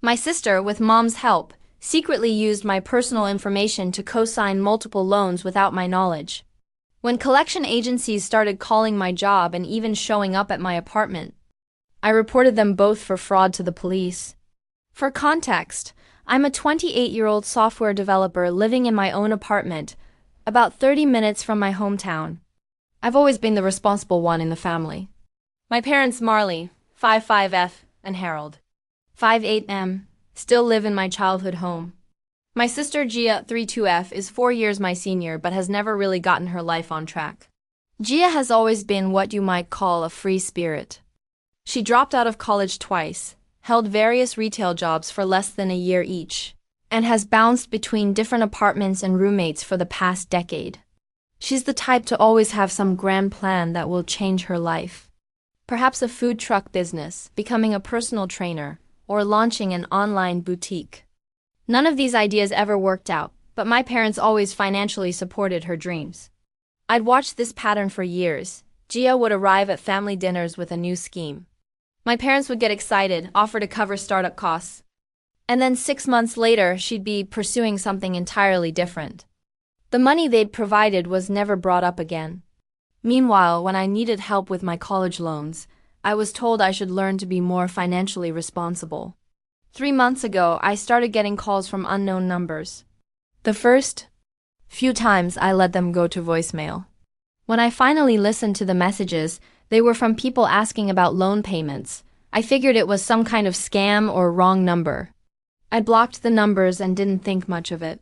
My sister, with mom's help, secretly used my personal information to co-sign multiple loans without my knowledge. When collection agencies started calling my job and even showing up at my apartment, I reported them both for fraud to the police. For context, I'm a 28-year-old software developer living in my own apartment, about 30 minutes from my hometown. I've always been the responsible one in the family. My parents, Marley, 55F, and Harold, 58M, still live in my childhood home. My sister Gia, 32F, is 4 years my senior but has never really gotten her life on track. Gia has always been what you might call a free spirit. She dropped out of college twice, held various retail jobs for less than a year each, and has bounced between different apartments and roommates for the past decade. She's the type to always have some grand plan that will change her life. Perhaps a food truck business, becoming a personal trainer, or launching an online boutique. None of these ideas ever worked out, but my parents always financially supported her dreams. I'd watched this pattern for years. Gia would arrive at family dinners with a new scheme. My parents would get excited, offer to cover startup costs. And then 6 months later, she'd be pursuing something entirely different. The money they'd provided was never brought up again. Meanwhile, when I needed help with my college loans, I was told I should learn to be more financially responsible. 3 months ago, I started getting calls from unknown numbers. The first few times I let them go to voicemail. When I finally listened to the messages, they were from people asking about loan payments. I figured it was some kind of scam or wrong number. I blocked the numbers and didn't think much of it.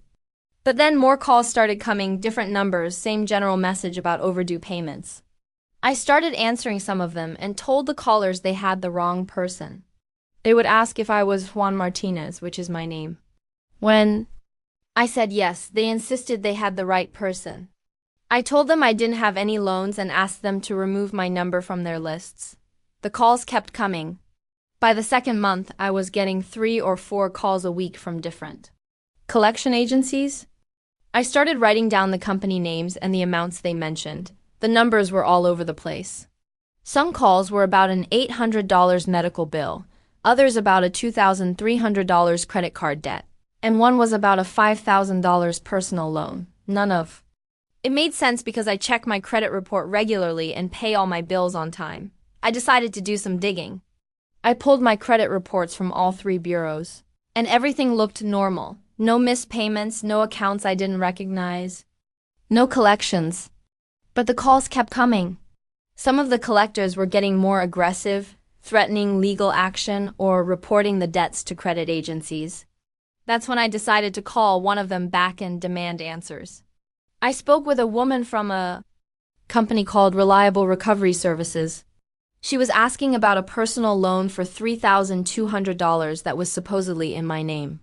But then more calls started coming, different numbers, same general message about overdue payments. I started answering some of them and told the callers they had the wrong person. They would ask if I was Juan Martinez, which is my name. When I said yes, they insisted they had the right person. I told them I didn't have any loans and asked them to remove my number from their lists. The calls kept coming. By the second month, I was getting 3 or 4 calls a week from different collection agencies. I started writing down the company names and the amounts they mentioned. The numbers were all over the place. Some calls were about an $800 medical bill, others about a $2,300 credit card debt, and one was about a $5,000 personal loan. None of it made sense because I check my credit report regularly and pay all my bills on time. I decided to do some digging. I pulled my credit reports from all 3 bureaus, and everything looked normal. No missed payments, no accounts I didn't recognize, no collections. But the calls kept coming. Some of the collectors were getting more aggressive, threatening legal action or reporting the debts to credit agencies. That's when I decided to call one of them back and demand answers. I spoke with a woman from a company called Reliable Recovery Services. She was asking about a personal loan for $3,200 that was supposedly in my name.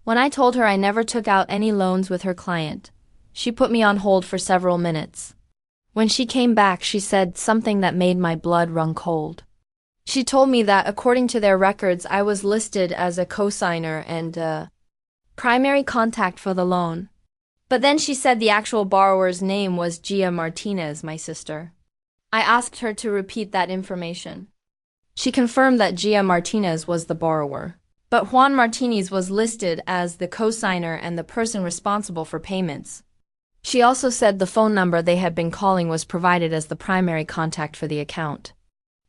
When I told her I never took out any loans with her client, she put me on hold for several minutes. When she came back, she said something that made my blood run cold. She told me that according to their records, I was listed as a cosigner and a primary contact for the loan. But then she said the actual borrower's name was Gia Martinez, my sister. I asked her to repeat that information. She confirmed that Gia Martinez was the borrower, but Juan Martinez was listed as the cosigner and the person responsible for payments. She also said the phone number they had been calling was provided as the primary contact for the account.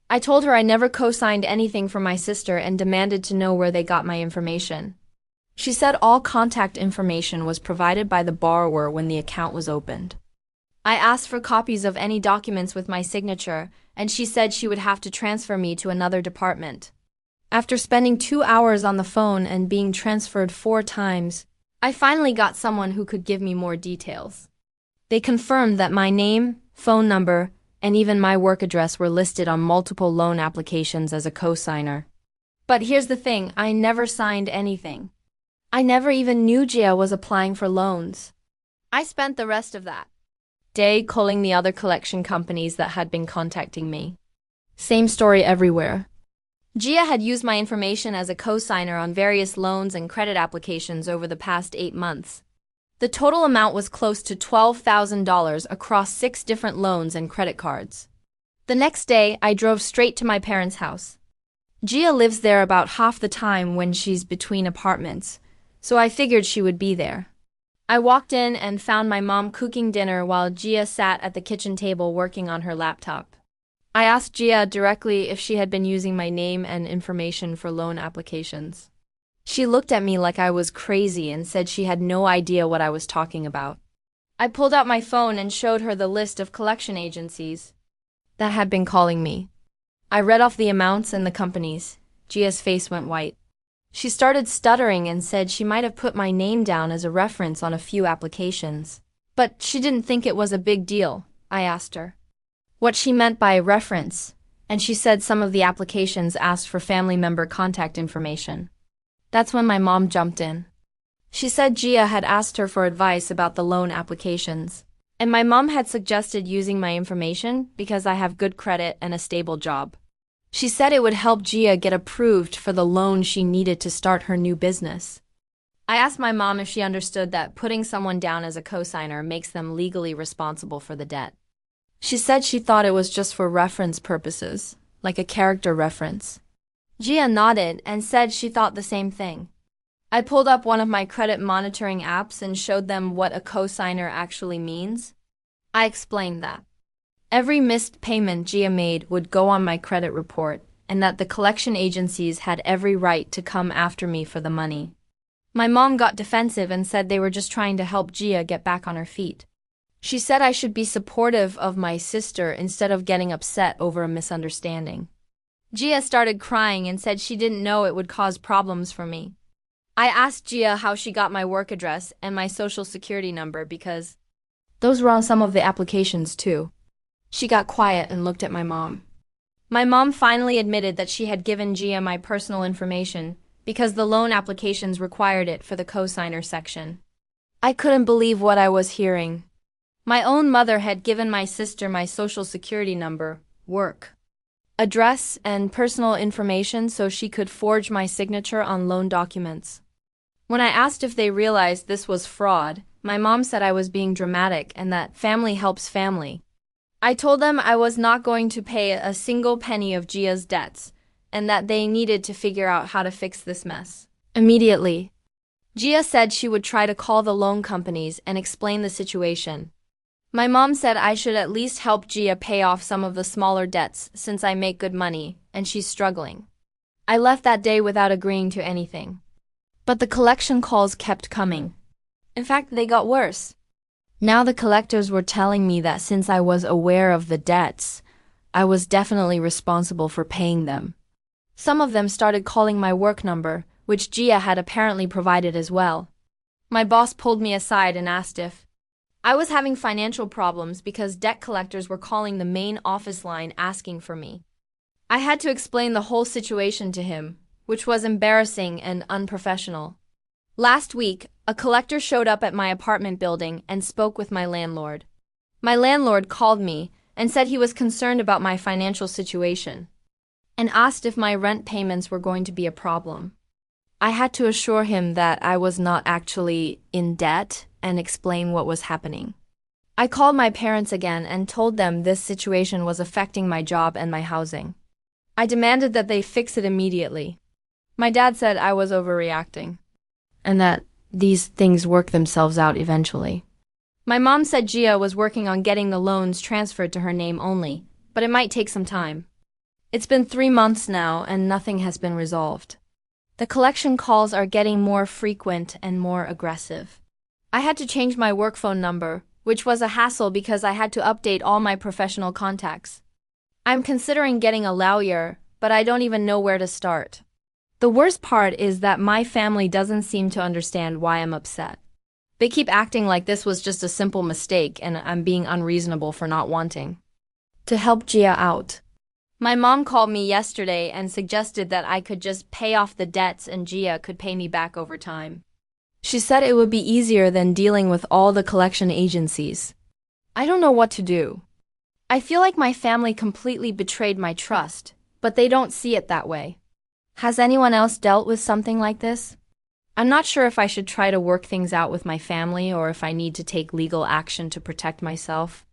I told her I never co-signed anything for my sister and demanded to know where they got my information. She said all contact information was provided by the borrower when the account was opened. I asked for copies of any documents with my signature, and she said she would have to transfer me to another department. After spending 2 hours on the phone and being transferred 4 times, I finally got someone who could give me more details. They confirmed that my name, phone number, and even my work address were listed on multiple loan applications as a cosigner. But here's the thing, I never signed anything. I never even knew Gia was applying for loans. I spent the rest of that day calling the other collection companies that had been contacting me. Same story everywhere. Gia had used my information as a cosigner on various loans and credit applications over the past 8 months. The total amount was close to $12,000 across 6 different loans and credit cards. The next day, I drove straight to my parents' house. Gia lives there about half the time when she's between apartments, so I figured she would be there. I walked in and found my mom cooking dinner while Gia sat at the kitchen table working on her laptop. I asked Gia directly if she had been using my name and information for loan applications. She looked at me like I was crazy and said she had no idea what I was talking about. I pulled out my phone and showed her the list of collection agencies that had been calling me. I read off the amounts and the companies. Gia's face went white. She started stuttering and said she might have put my name down as a reference on a few applications. But she didn't think it was a big deal. I asked her what she meant by reference, and she said some of the applications asked for family member contact information. That's when my mom jumped in. She said Gia had asked her for advice about the loan applications, and my mom had suggested using my information because I have good credit and a stable job. She said it would help Gia get approved for the loan she needed to start her new business. I asked my mom if she understood that putting someone down as a cosigner makes them legally responsible for the debt. She said she thought it was just for reference purposes, like a character reference. Gia nodded and said she thought the same thing. I pulled up one of my credit monitoring apps and showed them what a cosigner actually means. I explained that every missed payment Gia made would go on my credit report, and that the collection agencies had every right to come after me for the money. My mom got defensive and said they were just trying to help Gia get back on her feet. She said I should be supportive of my sister instead of getting upset over a misunderstanding. Gia started crying and said she didn't know it would cause problems for me. I asked Gia how she got my work address and my social security number because those were on some of the applications too. She got quiet and looked at my mom. My mom finally admitted that she had given Gia my personal information because the loan applications required it for the cosigner section. I couldn't believe what I was hearing. My own mother had given my sister my social security number, work address, and personal information so she could forge my signature on loan documents. When I asked if they realized this was fraud, my mom said I was being dramatic and that family helps family. I told them I was not going to pay a single penny of Gia's debts and that they needed to figure out how to fix this mess immediately. Gia said she would try to call the loan companies and explain the situation. My mom said I should at least help Gia pay off some of the smaller debts since I make good money and she's struggling. I left that day without agreeing to anything. But the collection calls kept coming. In fact, they got worse. Now the collectors were telling me that since I was aware of the debts, I was definitely responsible for paying them. Some of them started calling my work number, which Gia had apparently provided as well. My boss pulled me aside and asked if I was having financial problems because debt collectors were calling the main office line asking for me. I had to explain the whole situation to him, which was embarrassing and unprofessional. Last week, a collector showed up at my apartment building and spoke with my landlord. My landlord called me and said he was concerned about my financial situation and asked if my rent payments were going to be a problem. I had to assure him that I was not actually in debt and explain what was happening. I called my parents again and told them this situation was affecting my job and my housing. I demanded that they fix it immediately. My dad said I was overreacting and that these things work themselves out eventually. My mom said Gia was working on getting the loans transferred to her name only, but it might take some time. It's been 3 months now and nothing has been resolved. The collection calls are getting more frequent and more aggressive. I had to change my work phone number, which was a hassle because I had to update all my professional contacts. I'm considering getting a lawyer, but I don't even know where to start. The worst part is that my family doesn't seem to understand why I'm upset. They keep acting like this was just a simple mistake and I'm being unreasonable for not wanting to help Gia out. My mom called me yesterday and suggested that I could just pay off the debts and Gia could pay me back over time. She said it would be easier than dealing with all the collection agencies. I don't know what to do. I feel like my family completely betrayed my trust, but they don't see it that way. Has anyone else dealt with something like this? I'm not sure if I should try to work things out with my family or if I need to take legal action to protect myself.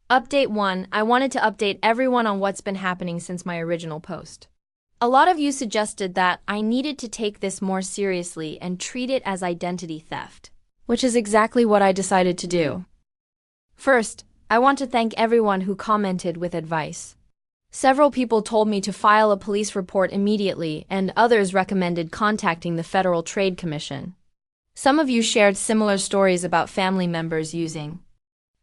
Update 1. I wanted to update everyone on what's been happening since my original post. A lot of you suggested that I needed to take this more seriously and treat it as identity theft, which is exactly what I decided to do. First, I want to thank everyone who commented with advice. Several people told me to file a police report immediately, and others recommended contacting the Federal Trade Commission. Some of you shared similar stories about family members using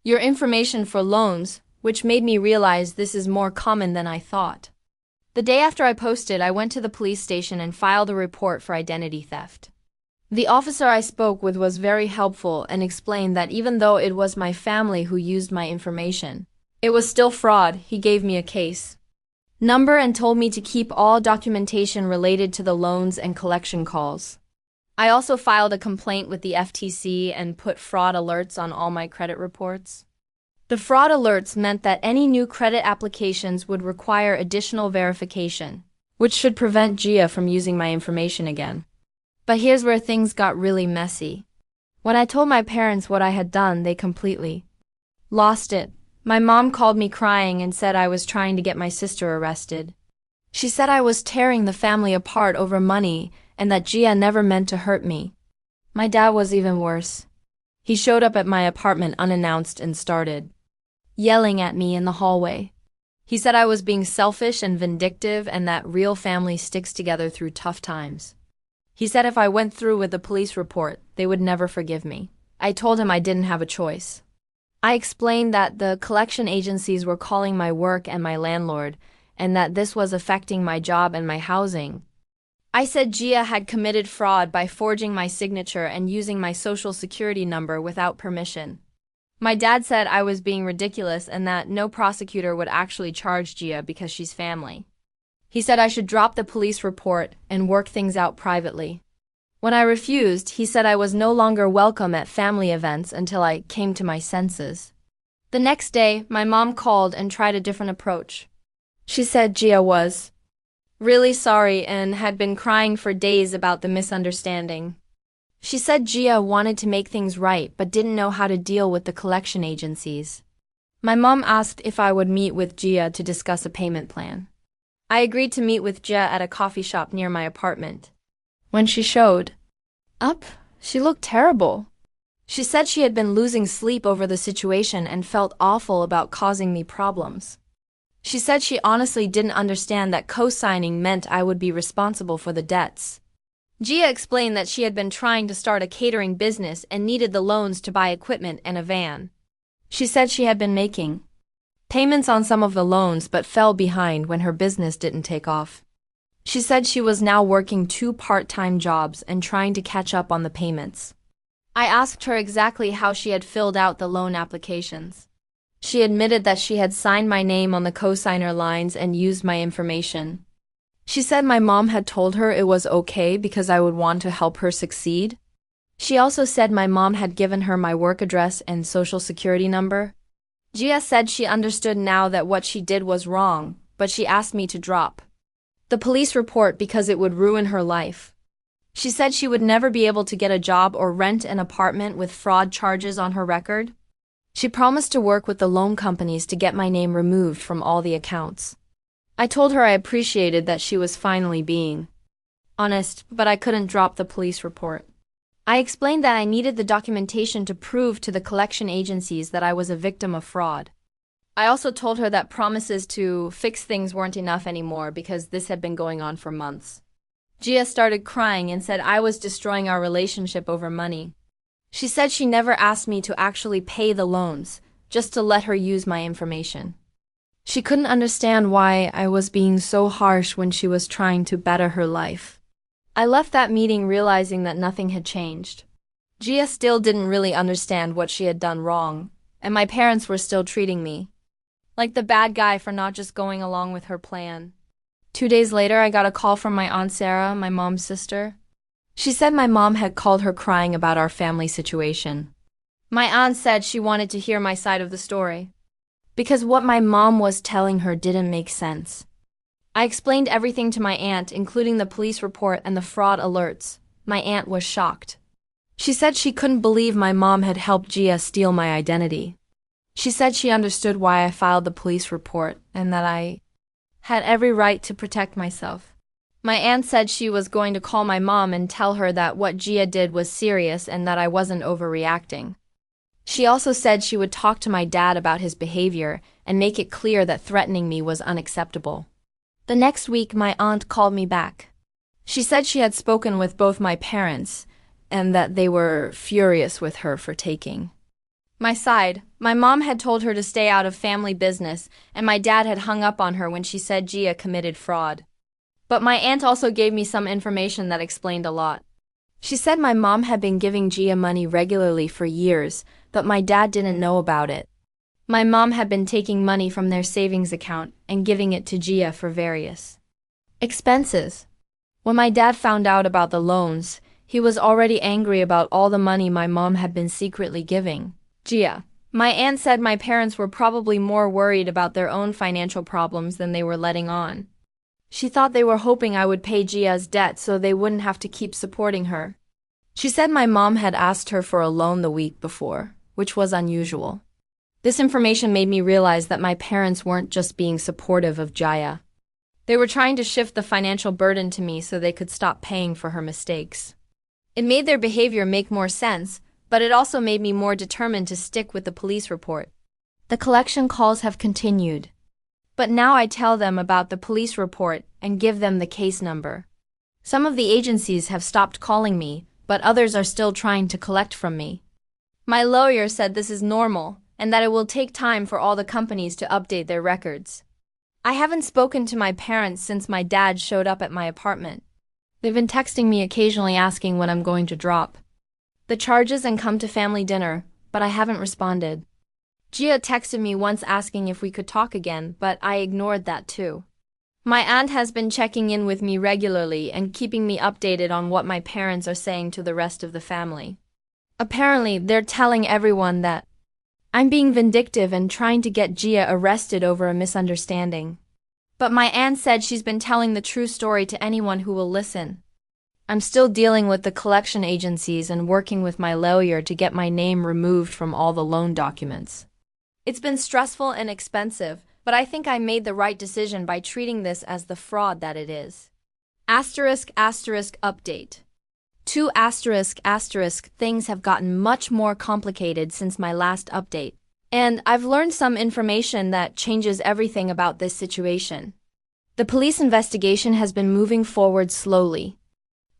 your information for loans, which made me realize this is more common than I thought. The day after I posted, I went to the police station and filed a report for identity theft. The officer I spoke with was very helpful and explained that even though it was my family who used my information, it was still fraud. He gave me a case number and told me to keep all documentation related to the loans and collection calls. I also filed a complaint with the FTC and put fraud alerts on all my credit reports. The fraud alerts meant that any new credit applications would require additional verification, which should prevent Gia from using my information again. But here's where things got really messy. When I told my parents what I had done, they completely lost it. My mom called me crying and said I was trying to get my sister arrested. She said I was tearing the family apart over money and that Gia never meant to hurt me. My dad was even worse. He showed up at my apartment unannounced and started yelling at me in the hallway. He said I was being selfish and vindictive and that real family sticks together through tough times. He said if I went through with the police report, they would never forgive me. I told him I didn't have a choice. I explained that the collection agencies were calling my work and my landlord, and that this was affecting my job and my housing. I said Gia had committed fraud by forging my signature and using my social security number without permission. My dad said I was being ridiculous and that no prosecutor would actually charge Gia because she's family. He said I should drop the police report and work things out privately. When I refused, he said I was no longer welcome at family events until I came to my senses. The next day, my mom called and tried a different approach. She said Gia was really sorry and had been crying for days about the misunderstanding. She said Gia wanted to make things right but didn't know how to deal with the collection agencies. My mom asked if I would meet with Gia to discuss a payment plan. I agreed to meet with Gia at a coffee shop near my apartment. When she showed up, she looked terrible. She said she had been losing sleep over the situation and felt awful about causing me problems. She said she honestly didn't understand that co-signing meant I would be responsible for the debts. Gia explained that she had been trying to start a catering business and needed the loans to buy equipment and a van. She said she had been making payments on some of the loans but fell behind when her business didn't take off. She said she was now working 2 part-time jobs and trying to catch up on the payments. I asked her exactly how she had filled out the loan applications. She admitted that she had signed my name on the cosigner lines and used my information. She said my mom had told her it was okay because I would want to help her succeed. She also said my mom had given her my work address and social security number. Gia said she understood now that what she did was wrong, but she asked me to drop the police report because it would ruin her life. She said she would never be able to get a job or rent an apartment with fraud charges on her record. She promised to work with the loan companies to get my name removed from all the accounts. I told her I appreciated that she was finally being honest, but I couldn't drop the police report. I explained that I needed the documentation to prove to the collection agencies that I was a victim of fraud. I also told her that promises to fix things weren't enough anymore because this had been going on for months. Gia started crying and said I was destroying our relationship over money. She said she never asked me to actually pay the loans, just to let her use my information. She couldn't understand why I was being so harsh when she was trying to better her life. I left that meeting realizing that nothing had changed. Gia still didn't really understand what she had done wrong, and my parents were still treating me like the bad guy for not just going along with her plan. 2 days later, I got a call from my Aunt Sarah, my mom's sister. She said my mom had called her crying about our family situation. My aunt said she wanted to hear my side of the story, because what my mom was telling her didn't make sense. I explained everything to my aunt, including the police report and the fraud alerts. My aunt was shocked. She said she couldn't believe my mom had helped Gia steal my identity. She said she understood why I filed the police report and that I had every right to protect myself. My aunt said she was going to call my mom and tell her that what Gia did was serious and that I wasn't overreacting. She also said she would talk to my dad about his behavior and make it clear that threatening me was unacceptable. The next week, my aunt called me back. She said she had spoken with both my parents and that they were furious with her for taking my side. My mom had told her to stay out of family business, and my dad had hung up on her when she said Gia committed fraud. But my aunt also gave me some information that explained a lot. She said my mom had been giving Gia money regularly for years, but my dad didn't know about it. My mom had been taking money from their savings account and giving it to Gia for various expenses. When my dad found out about the loans, he was already angry about all the money my mom had been secretly giving Gia. My aunt said my parents were probably more worried about their own financial problems than they were letting on. She thought they were hoping I would pay Gia's debt so they wouldn't have to keep supporting her. She said my mom had asked her for a loan the week before, which was unusual. This information made me realize that my parents weren't just being supportive of Gia. They were trying to shift the financial burden to me so they could stop paying for her mistakes. It made their behavior make more sense, but it also made me more determined to stick with the police report. The collection calls have continued. But now I tell them about the police report and give them the case number. Some of the agencies have stopped calling me, but others are still trying to collect from me. My lawyer said this is normal and that it will take time for all the companies to update their records. I haven't spoken to my parents since my dad showed up at my apartment. They've been texting me occasionally asking when I'm going to drop the charges and come to family dinner, but I haven't responded. Gia texted me once asking if we could talk again, but I ignored that too. My aunt has been checking in with me regularly and keeping me updated on what my parents are saying to the rest of the family. Apparently, they're telling everyone that I'm being vindictive and trying to get Gia arrested over a misunderstanding. But my aunt said she's been telling the true story to anyone who will listen. I'm still dealing with the collection agencies and working with my lawyer to get my name removed from all the loan documents. It's been stressful and expensive, but I think I made the right decision by treating this as the fraud that it is. Update. 2 things have gotten much more complicated since my last update, and I've learned some information that changes everything about this situation. The police investigation has been moving forward slowly.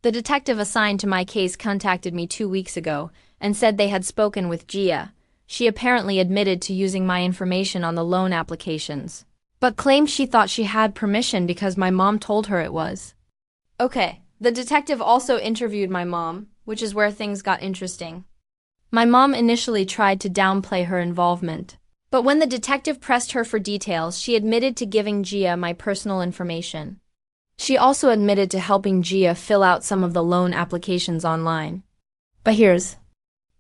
The detective assigned to my case contacted me 2 weeks ago and said they had spoken with Gia. She apparently admitted to using my information on the loan applications, but claimed she thought she had permission because my mom told her it was. Okay, the detective also interviewed my mom, which is where things got interesting. My mom initially tried to downplay her involvement, but when the detective pressed her for details, she admitted to giving Gia my personal information. She also admitted to helping Gia fill out some of the loan applications online. But here's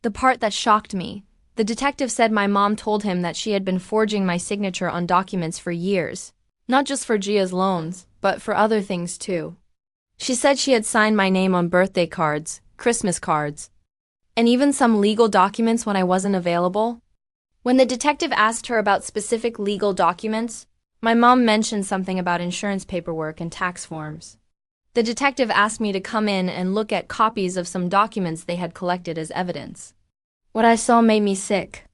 the part that shocked me. The detective said my mom told him that she had been forging my signature on documents for years, not just for Gia's loans, but for other things too. She said she had signed my name on birthday cards, Christmas cards, and even some legal documents when I wasn't available. When the detective asked her about specific legal documents, my mom mentioned something about insurance paperwork and tax forms. The detective asked me to come in and look at copies of some documents they had collected as evidence. What I saw made me sick.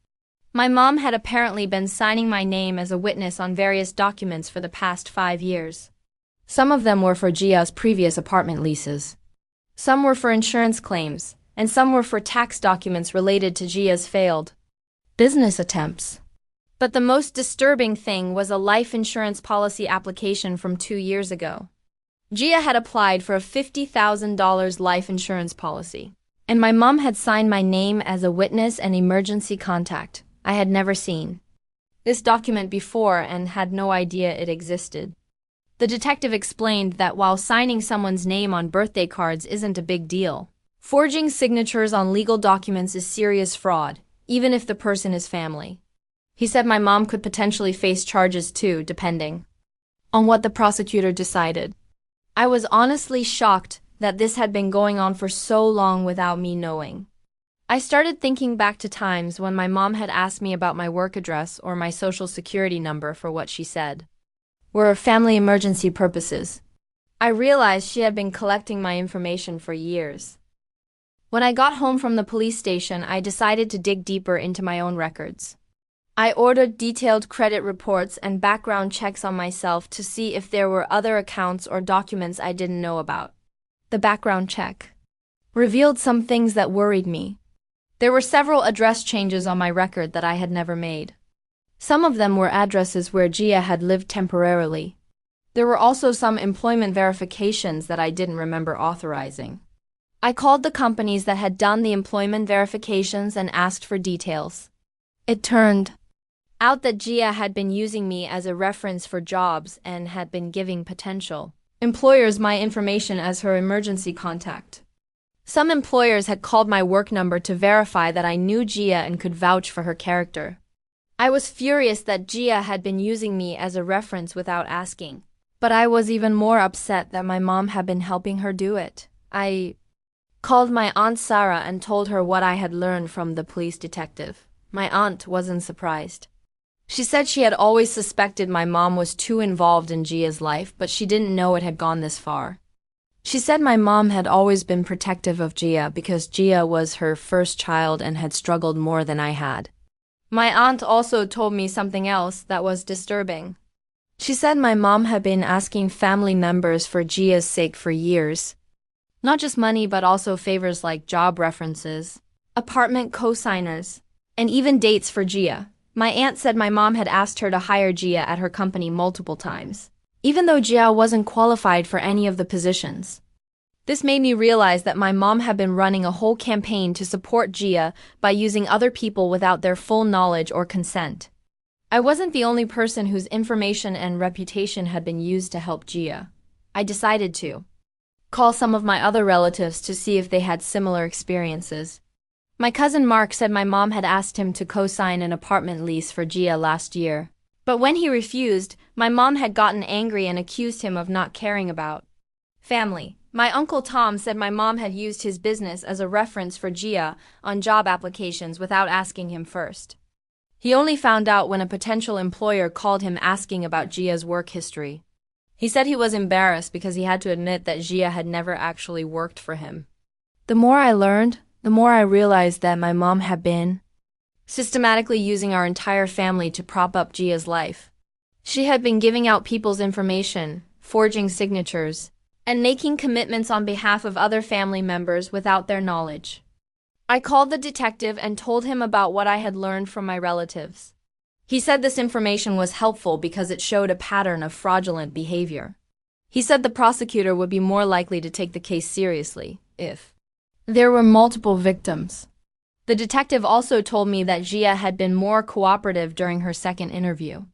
My mom had apparently been signing my name as a witness on various documents for the past 5 years. Some of them were for Gia's previous apartment leases. Some were for insurance claims, and some were for tax documents related to Gia's failed business attempts. But the most disturbing thing was a life insurance policy application from 2 years ago. Gia had applied for a $50,000 life insurance policy, and my mom had signed my name as a witness and emergency contact. I had never seen this document before and had no idea it existed. The detective explained that while signing someone's name on birthday cards isn't a big deal, forging signatures on legal documents is serious fraud, even if the person is family. He said my mom could potentially face charges too, depending on what the prosecutor decided. I was honestly shocked that this had been going on for so long without me knowing. I started thinking back to times when my mom had asked me about my work address or my social security number for what she said were family emergency purposes. I realized she had been collecting my information for years. When I got home from the police station, I decided to dig deeper into my own records. I ordered detailed credit reports and background checks on myself to see if there were other accounts or documents I didn't know about. The background check revealed some things that worried me. There were several address changes on my record that I had never made. Some of them were addresses where Gia had lived temporarily. There were also some employment verifications that I didn't remember authorizing. I called the companies that had done the employment verifications and asked for details. It turned out that Gia had been using me as a reference for jobs and had been giving potential employers my information as her emergency contact. Some employers had called my work number to verify that I knew Gia and could vouch for her character. I was furious that Gia had been using me as a reference without asking, but I was even more upset that my mom had been helping her do it. I called my Aunt Sarah and told her what I had learned from the police detective. My aunt wasn't surprised. She said she had always suspected my mom was too involved in Gia's life, but she didn't know it had gone this far. She said my mom had always been protective of Gia because Gia was her first child and had struggled more than I had. My aunt also told me something else that was disturbing. She said my mom had been asking family members for Gia's sake for years. Not just money, but also favors like job references, apartment co-signers, and even dates for Gia. My aunt said my mom had asked her to hire Gia at her company multiple times, even though Gia wasn't qualified for any of the positions. This made me realize that my mom had been running a whole campaign to support Gia by using other people without their full knowledge or consent. I wasn't the only person whose information and reputation had been used to help Gia. I decided to call some of my other relatives to see if they had similar experiences. My cousin Mark said my mom had asked him to co-sign an apartment lease for Gia last year. But when he refused, my mom had gotten angry and accused him of not caring about family. My Uncle Tom said my mom had used his business as a reference for Gia on job applications without asking him first. He only found out when a potential employer called him asking about Gia's work history. He said he was embarrassed because he had to admit that Gia had never actually worked for him. The more I learned, the more I realized that my mom had been systematically using our entire family to prop up Gia's life. She had been giving out people's information, forging signatures, and making commitments on behalf of other family members without their knowledge. I called the detective and told him about what I had learned from my relatives. He said this information was helpful because it showed a pattern of fraudulent behavior. He said the prosecutor would be more likely to take the case seriously if there were multiple victims. The detective also told me that Gia had been more cooperative during her second interview.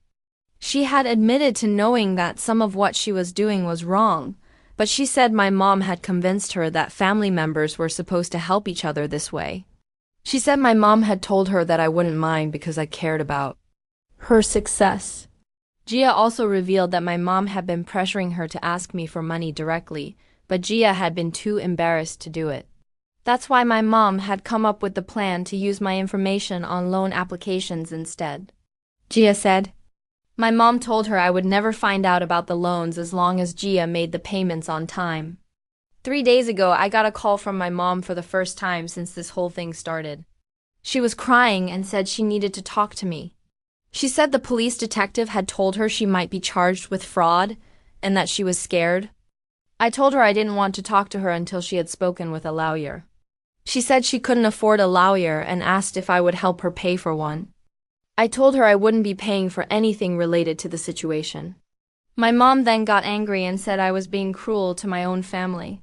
She had admitted to knowing that some of what she was doing was wrong, but she said my mom had convinced her that family members were supposed to help each other this way. She said my mom had told her that I wouldn't mind because I cared about her success. Gia also revealed that my mom had been pressuring her to ask me for money directly, but Gia had been too embarrassed to do it. That's why my mom had come up with the plan to use my information on loan applications instead. Gia said, my mom told her I would never find out about the loans as long as Gia made the payments on time. 3 days ago, I got a call from my mom for the first time since this whole thing started. She was crying and said she needed to talk to me. She said the police detective had told her she might be charged with fraud and that she was scared. I told her I didn't want to talk to her until she had spoken with a lawyer. She said she couldn't afford a lawyer and asked if I would help her pay for one. I told her I wouldn't be paying for anything related to the situation. My mom then got angry and said I was being cruel to my own family.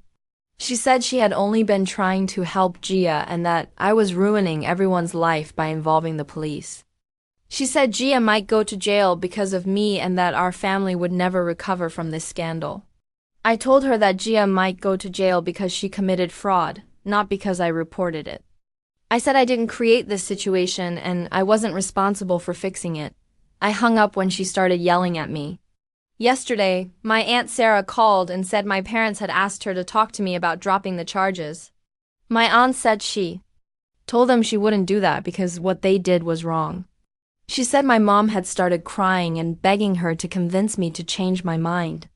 She said she had only been trying to help Gia and that I was ruining everyone's life by involving the police. She said Gia might go to jail because of me and that our family would never recover from this scandal. I told her that Gia might go to jail because she committed fraud, not because I reported it. I said I didn't create this situation and I wasn't responsible for fixing it. I hung up when she started yelling at me. Yesterday, my Aunt Sarah called and said my parents had asked her to talk to me about dropping the charges. My aunt said she told them she wouldn't do that because what they did was wrong. She said my mom had started crying and begging her to convince me to change my mind.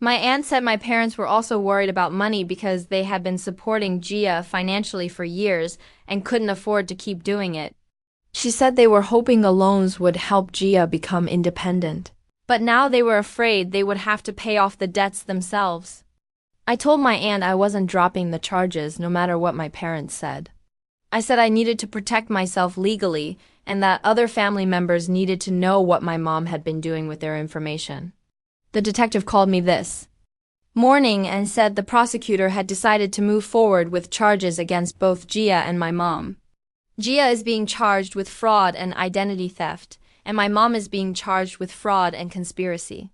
My aunt said my parents were also worried about money because they had been supporting Gia financially for years and couldn't afford to keep doing it. She said they were hoping the loans would help Gia become independent. But now they were afraid they would have to pay off the debts themselves. I told my aunt I wasn't dropping the charges no matter what my parents said. I said I needed to protect myself legally and that other family members needed to know what my mom had been doing with their information. The detective called me this morning and said the prosecutor had decided to move forward with charges against both Gia and my mom. Gia is being charged with fraud and identity theft, and my mom is being charged with fraud and conspiracy.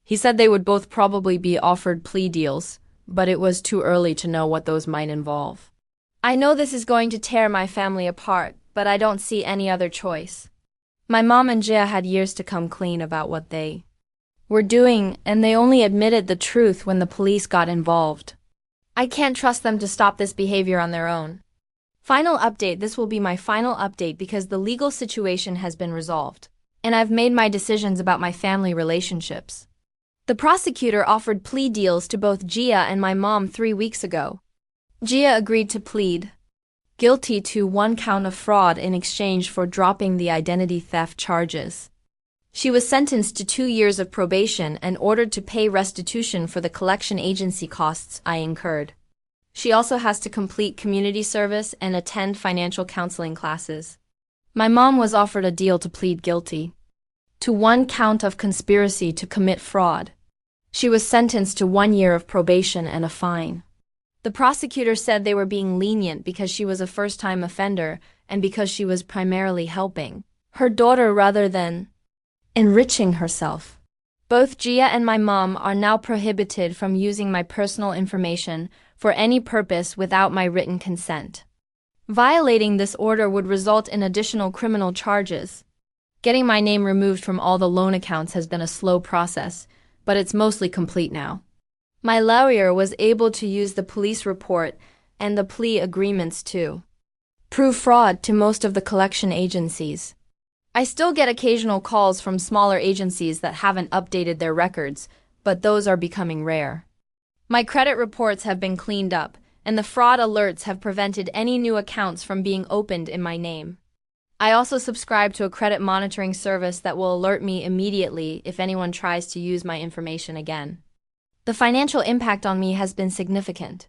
He said they would both probably be offered plea deals, but it was too early to know what those might involve. I know this is going to tear my family apart, but I don't see any other choice. My mom and Gia had years to come clean about what they were doing, and they only admitted the truth when the police got involved. I can't trust them to stop this behavior on their own. Final update. This will be my final update because the legal situation has been resolved, and I've made my decisions about my family relationships. The prosecutor offered plea deals to both Gia and my mom 3 weeks ago. Gia agreed to plead guilty to 1 count of fraud in exchange for dropping the identity theft charges. She was sentenced to 2 years of probation and ordered to pay restitution for the collection agency costs I incurred. She also has to complete community service and attend financial counseling classes. My mom was offered a deal to plead guilty to 1 count of conspiracy to commit fraud. She was sentenced to 1 year of probation and a fine. The prosecutor said they were being lenient because she was a first-time offender and because she was primarily helping her daughter rather than enriching herself. Both Gia and my mom are now prohibited from using my personal information for any purpose without my written consent. Violating this order would result in additional criminal charges. Getting my name removed from all the loan accounts has been a slow process, but it's mostly complete now. My lawyer was able to use the police report and the plea agreements to prove fraud to most of the collection agencies. I still get occasional calls from smaller agencies that haven't updated their records, but those are becoming rare. My credit reports have been cleaned up, and the fraud alerts have prevented any new accounts from being opened in my name. I also subscribe to a credit monitoring service that will alert me immediately if anyone tries to use my information again. The financial impact on me has been significant.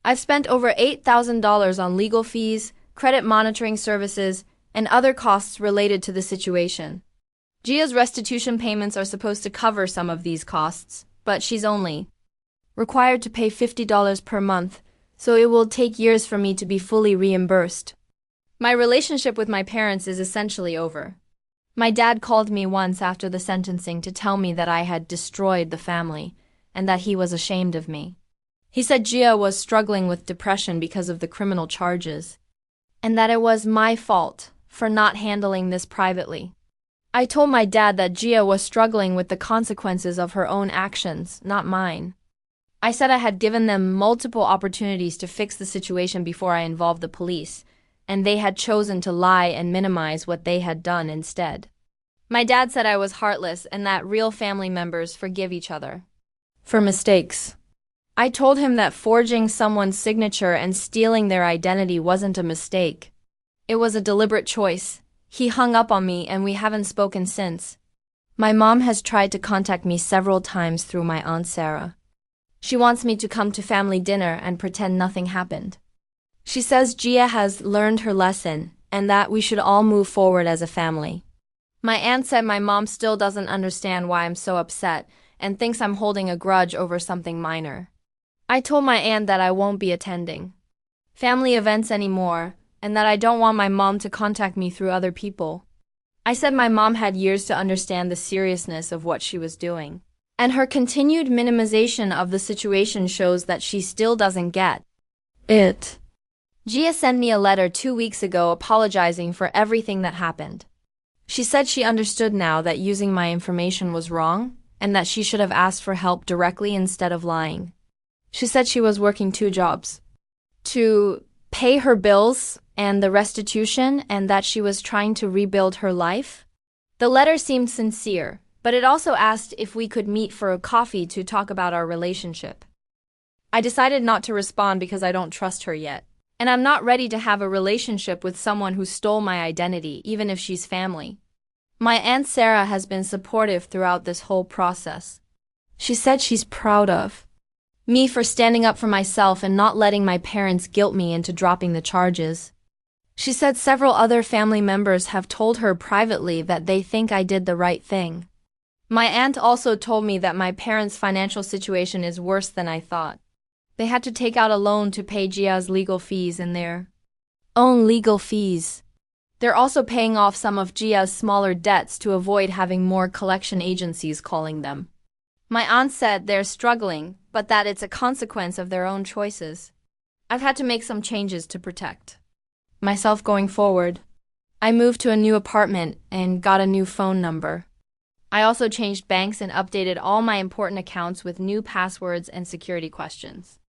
I've spent over $8,000 on legal fees, credit monitoring services, and other costs related to the situation. Gia's restitution payments are supposed to cover some of these costs, but she's only required to pay $50 per month, so it will take years for me to be fully reimbursed. My relationship with my parents is essentially over. My dad called me once after the sentencing to tell me that I had destroyed the family and that he was ashamed of me. He said Gia was struggling with depression because of the criminal charges, and that it was my fault for not handling this privately. I told my dad that Gia was struggling with the consequences of her own actions, not mine. I said I had given them multiple opportunities to fix the situation before I involved the police, and they had chosen to lie and minimize what they had done instead. My dad said I was heartless and that real family members forgive each other for mistakes. I told him that forging someone's signature and stealing their identity wasn't a mistake. It was a deliberate choice. He hung up on me and we haven't spoken since. My mom has tried to contact me several times through my Aunt Sarah. She wants me to come to family dinner and pretend nothing happened. She says Gia has learned her lesson and that we should all move forward as a family. My aunt said my mom still doesn't understand why I'm so upset and thinks I'm holding a grudge over something minor. I told my aunt that I won't be attending family events anymore and that I don't want my mom to contact me through other people. I said my mom had years to understand the seriousness of what she was doing, and her continued minimization of the situation shows that she still doesn't get it. Gia sent me a letter 2 weeks ago apologizing for everything that happened. She said she understood now that using my information was wrong and that she should have asked for help directly instead of lying. She said she was working 2 jobs to pay her bills and the restitution and that she was trying to rebuild her life. The letter seemed sincere, but it also asked if we could meet for a coffee to talk about our relationship. I decided not to respond because I don't trust her yet, and I'm not ready to have a relationship with someone who stole my identity, even if she's family. My Aunt Sarah has been supportive throughout this whole process. She said she's proud of me for standing up for myself and not letting my parents guilt me into dropping the charges. She said several other family members have told her privately that they think I did the right thing. My aunt also told me that my parents' financial situation is worse than I thought. They had to take out a loan to pay Gia's legal fees and their own legal fees. They're also paying off some of Gia's smaller debts to avoid having more collection agencies calling them. My aunt said they're struggling, but that it's a consequence of their own choices. I've had to make some changes to protect myself going forward. I moved to a new apartment and got a new phone number. I also changed banks and updated all my important accounts with new passwords and security questions.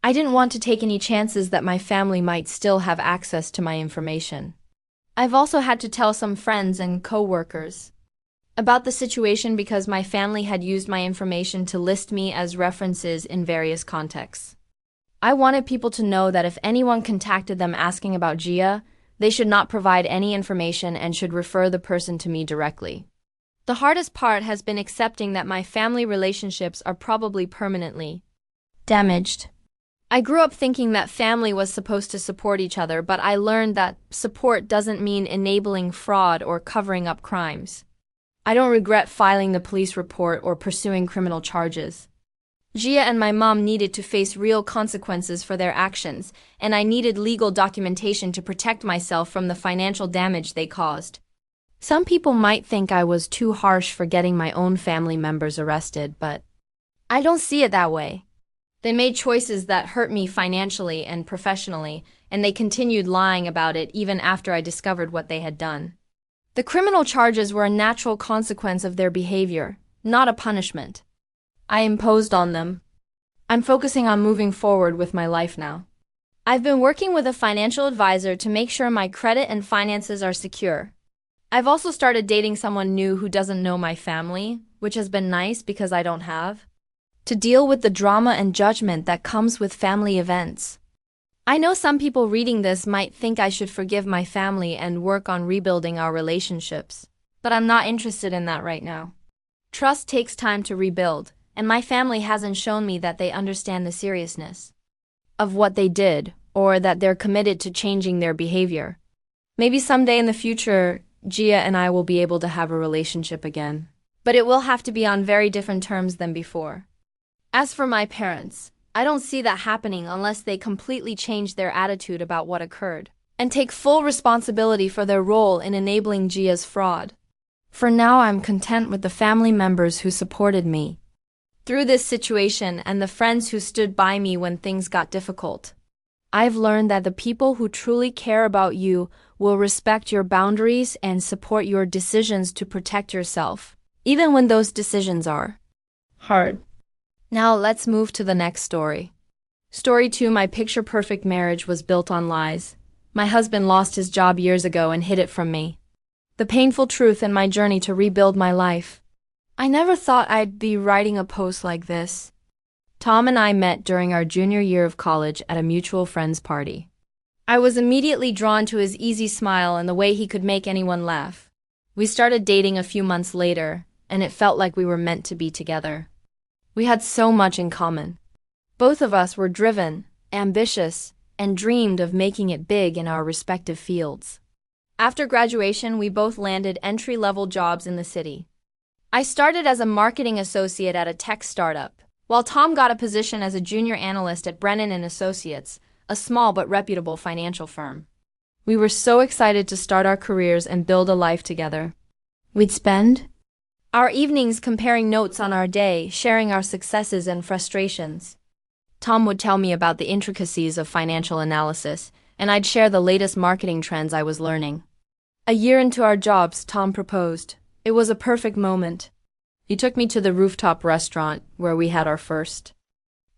I didn't want to take any chances that my family might still have access to my information. I've also had to tell some friends and co-workers about the situation because my family had used my information to list me as references in various contexts. I wanted people to know that if anyone contacted them asking about Gia, they should not provide any information and should refer the person to me directly. The hardest part has been accepting that my family relationships are probably permanently damaged. I grew up thinking that family was supposed to support each other, but I learned that support doesn't mean enabling fraud or covering up crimes. I don't regret filing the police report or pursuing criminal charges. Gia and my mom needed to face real consequences for their actions, and I needed legal documentation to protect myself from the financial damage they caused. Some people might think I was too harsh for getting my own family members arrested, but I don't see it that way. They made choices that hurt me financially and professionally, and they continued lying about it even after I discovered what they had done. The criminal charges were a natural consequence of their behavior, not a punishment I imposed on them. I'm focusing on moving forward with my life now. I've been working with a financial advisor to make sure my credit and finances are secure. I've also started dating someone new who doesn't know my family, which has been nice because I don't have to deal with the drama and judgment that comes with family events. I know some people reading this might think I should forgive my family and work on rebuilding our relationships, but I'm not interested in that right now. Trust takes time to rebuild, and my family hasn't shown me that they understand the seriousness of what they did or that they're committed to changing their behavior. Maybe someday in the future, Gia and I will be able to have a relationship again, but it will have to be on very different terms than before. As for my parents, I don't see that happening unless they completely change their attitude about what occurred and take full responsibility for their role in enabling Gia's fraud. For now, I'm content with the family members who supported me through this situation and the friends who stood by me when things got difficult. I've learned that the people who truly care about you will respect your boundaries and support your decisions to protect yourself, even when those decisions are hard. Now let's move to the next story. Story 2. My picture-perfect marriage was built on lies. My husband lost his job years ago and hid it from me. The painful truth in my journey to rebuild my life. I never thought I'd be writing a post like this. Tom and I met during our junior year of college at a mutual friend's party. I was immediately drawn to his easy smile and the way he could make anyone laugh. We started dating a few months later, and it felt like we were meant to be together. We had so much in common. Both of us were driven, ambitious, and dreamed of making it big in our respective fields. After graduation, we both landed entry-level jobs in the city. I started as a marketing associate at a tech startup, while Tom got a position as a junior analyst at Brennan & Associates, a small but reputable financial firm. We were so excited to start our careers and build a life together. We'd spend our evenings comparing notes on our day, sharing our successes and frustrations. Tom would tell me about the intricacies of financial analysis, and I'd share the latest marketing trends I was learning. A year into our jobs, Tom proposed. It was a perfect moment. He took me to the rooftop restaurant where we had our first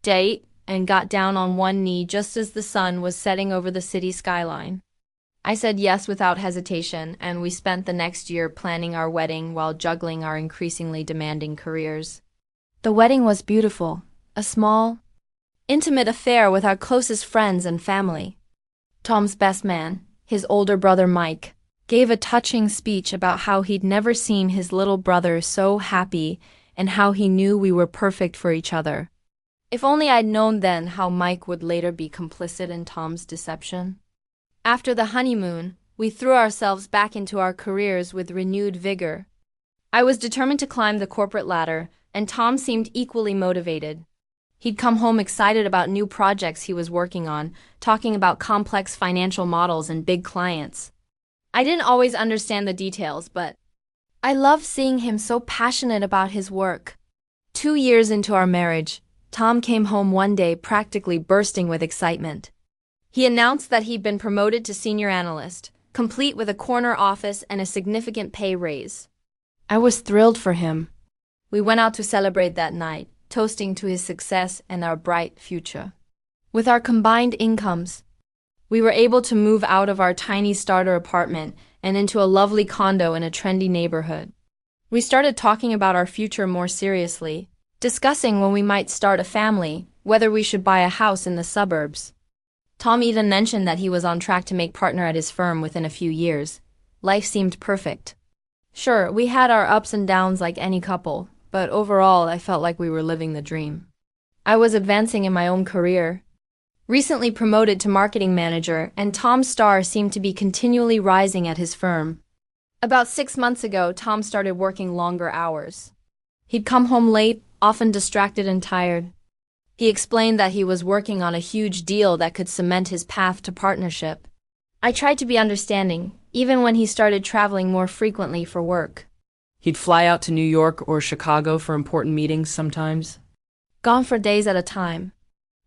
date and got down on one knee just as the sun was setting over the city skyline. I said yes without hesitation, and we spent the next year planning our wedding while juggling our increasingly demanding careers. The wedding was beautiful, a small, intimate affair with our closest friends and family. Tom's best man, his older brother Mike, gave a touching speech about how he'd never seen his little brother so happy and how he knew we were perfect for each other. If only I'd known then how Mike would later be complicit in Tom's deception. After the honeymoon, we threw ourselves back into our careers with renewed vigor. I was determined to climb the corporate ladder, and Tom seemed equally motivated. He'd come home excited about new projects he was working on, talking about complex financial models and big clients. I didn't always understand the details, but I loved seeing him so passionate about his work. 2 years into our marriage, Tom came home one day practically bursting with excitement. He announced that he'd been promoted to senior analyst, complete with a corner office and a significant pay raise. I was thrilled for him. We went out to celebrate that night, toasting to his success and our bright future. With our combined incomes, we were able to move out of our tiny starter apartment and into a lovely condo in a trendy neighborhood. We started talking about our future more seriously, discussing when we might start a family, whether we should buy a house in the suburbs. Tom even mentioned that he was on track to make partner at his firm within a few years. Life seemed perfect. Sure, we had our ups and downs like any couple, but overall I felt like we were living the dream. I was advancing in my own career, recently promoted to marketing manager, and Tom's star seemed to be continually rising at his firm. About 6 months ago, Tom started working longer hours. He'd come home late, often distracted and tired. He explained that he was working on a huge deal that could cement his path to partnership. I tried to be understanding, even when he started traveling more frequently for work. He'd fly out to New York or Chicago for important meetings sometimes. Gone for days at a time.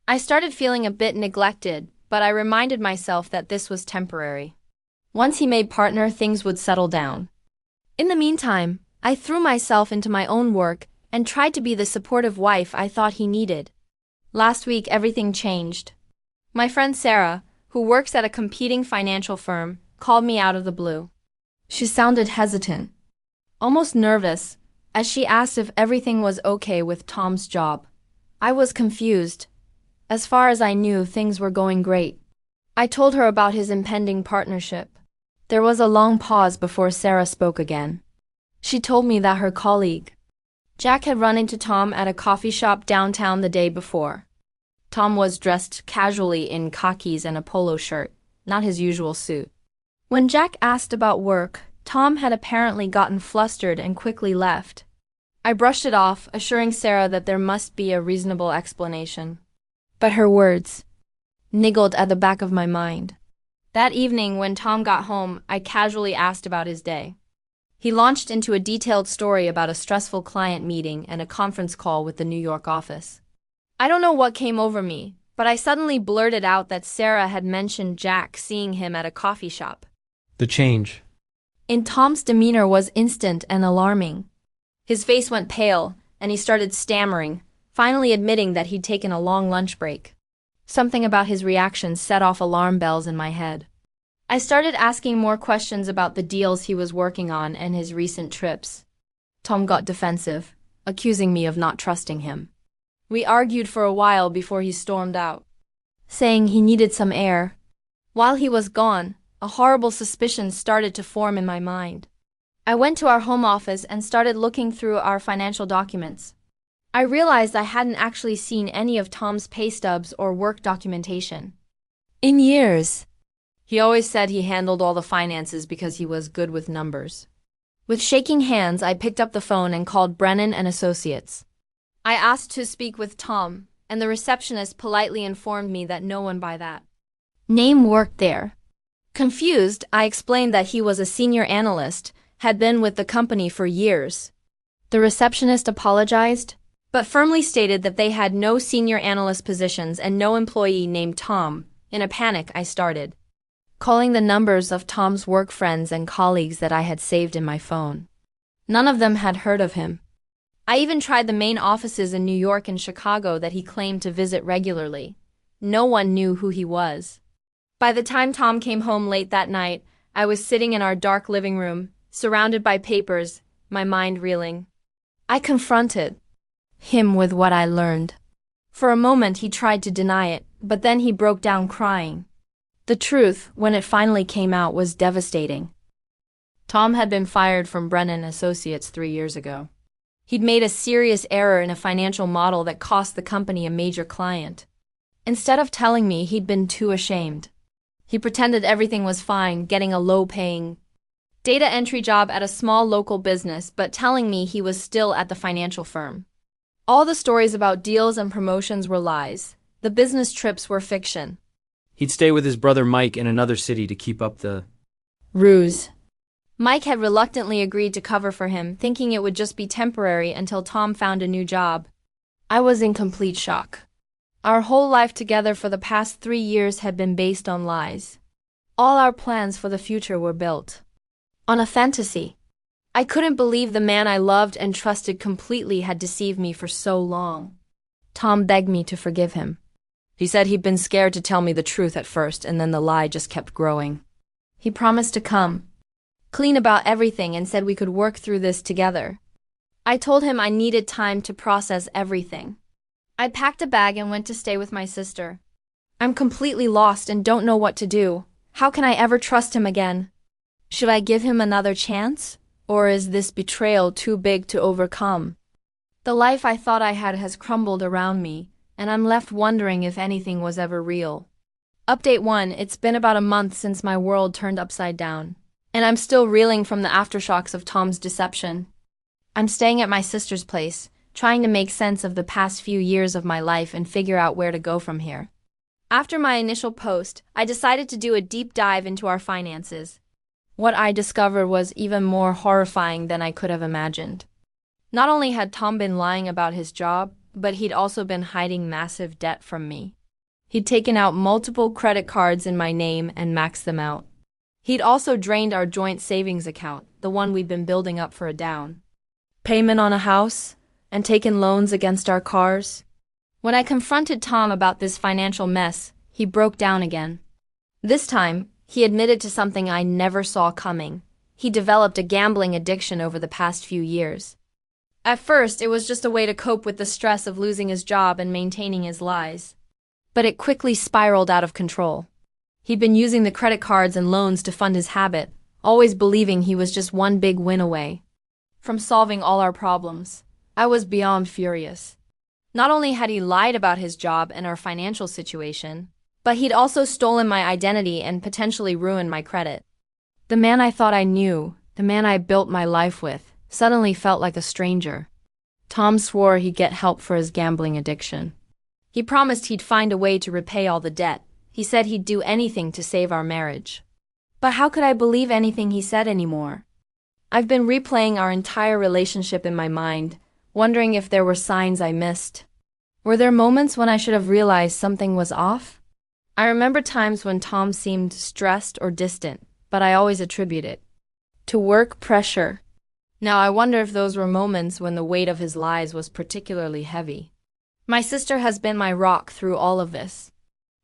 I started feeling a bit neglected, but I reminded myself that this was temporary. Once he made partner, things would settle down. In the meantime, I threw myself into my own work and tried to be the supportive wife I thought he needed. Last week, everything changed. My friend Sarah, who works at a competing financial firm, called me out of the blue. She sounded hesitant, almost nervous, as she asked if everything was okay with Tom's job. I was confused. As far as I knew, things were going great. I told her about his impending partnership. There was a long pause before Sarah spoke again. She told me that her colleague, Jack, had run into Tom at a coffee shop downtown the day before. Tom was dressed casually in khakis and a polo shirt, not his usual suit. When Jack asked about work, Tom had apparently gotten flustered and quickly left. I brushed it off, assuring Sarah that there must be a reasonable explanation. But her words niggled at the back of my mind. That evening, when Tom got home, I casually asked about his day. He launched into a detailed story about a stressful client meeting and a conference call with the New York office. I don't know what came over me, but I suddenly blurted out that Sarah had mentioned Jack seeing him at a coffee shop. The change in Tom's demeanor was instant and alarming. His face went pale, and he started stammering, finally admitting that he'd taken a long lunch break. Something about his reaction set off alarm bells in my head. I started asking more questions about the deals he was working on and his recent trips. Tom got defensive, accusing me of not trusting him. We argued for a while before he stormed out, saying he needed some air. While he was gone, a horrible suspicion started to form in my mind. I went to our home office and started looking through our financial documents. I realized I hadn't actually seen any of Tom's pay stubs or work documentation in years. He always said he handled all the finances because he was good with numbers. With shaking hands, I picked up the phone and called Brennan and Associates. I asked to speak with Tom, and the receptionist politely informed me that no one by that name worked there. Confused, I explained that he was a senior analyst, had been with the company for years. The receptionist apologized, but firmly stated that they had no senior analyst positions and no employee named Tom. In a panic, I started calling the numbers of Tom's work friends and colleagues that I had saved in my phone. None of them had heard of him. I even tried the main offices in New York and Chicago that he claimed to visit regularly. No one knew who he was. By the time Tom came home late that night, I was sitting in our dark living room, surrounded by papers, my mind reeling. I confronted him with what I learned. For a moment he tried to deny it, but then he broke down crying. The truth, when it finally came out, was devastating. Tom had been fired from Brennan Associates 3 years ago. He'd made a serious error in a financial model that cost the company a major client. Instead of telling me, he'd been too ashamed. He pretended everything was fine, getting a low-paying data entry job at a small local business, but telling me he was still at the financial firm. All the stories about deals and promotions were lies. The business trips were fiction. He'd stay with his brother Mike in another city to keep up the ruse. Mike had reluctantly agreed to cover for him, thinking it would just be temporary until Tom found a new job. I was in complete shock. Our whole life together for the past 3 years had been based on lies. All our plans for the future were built on a fantasy. I couldn't believe the man I loved and trusted completely had deceived me for so long. Tom begged me to forgive him. He said he'd been scared to tell me the truth at first, and then the lie just kept growing. He promised to come clean about everything and said we could work through this together. I told him I needed time to process everything. I packed a bag and went to stay with my sister. I'm completely lost and don't know what to do. How can I ever trust him again? Should I give him another chance? Or is this betrayal too big to overcome? The life I thought I had has crumbled around me, and I'm left wondering if anything was ever real. Update 1. It's been about a month since my world turned upside down, and I'm still reeling from the aftershocks of Tom's deception. I'm staying at my sister's place, trying to make sense of the past few years of my life and figure out where to go from here. After my initial post, I decided to do a deep dive into our finances. What I discovered was even more horrifying than I could have imagined. Not only had Tom been lying about his job, but he'd also been hiding massive debt from me. He'd taken out multiple credit cards in my name and maxed them out. He'd also drained our joint savings account, the one we'd been building up for a down payment on a house, and taken loans against our cars. When I confronted Tom about this financial mess, he broke down again. This time, he admitted to something I never saw coming. He developed a gambling addiction over the past few years. At first, it was just a way to cope with the stress of losing his job and maintaining his lies. But it quickly spiraled out of control. He'd been using the credit cards and loans to fund his habit, always believing he was just one big win away from solving all our problems. I was beyond furious. Not only had he lied about his job and our financial situation, but he'd also stolen my identity and potentially ruined my credit. The man I thought I knew, the man I built my life with, suddenly felt like a stranger. Tom swore he'd get help for his gambling addiction. He promised he'd find a way to repay all the debt. He said he'd do anything to save our marriage. But how could I believe anything he said anymore? I've been replaying our entire relationship in my mind, wondering if there were signs I missed. Were there moments when I should have realized something was off? I remember times when Tom seemed stressed or distant, but I always attribute it to work pressure. Now I wonder if those were moments when the weight of his lies was particularly heavy. My sister has been my rock through all of this.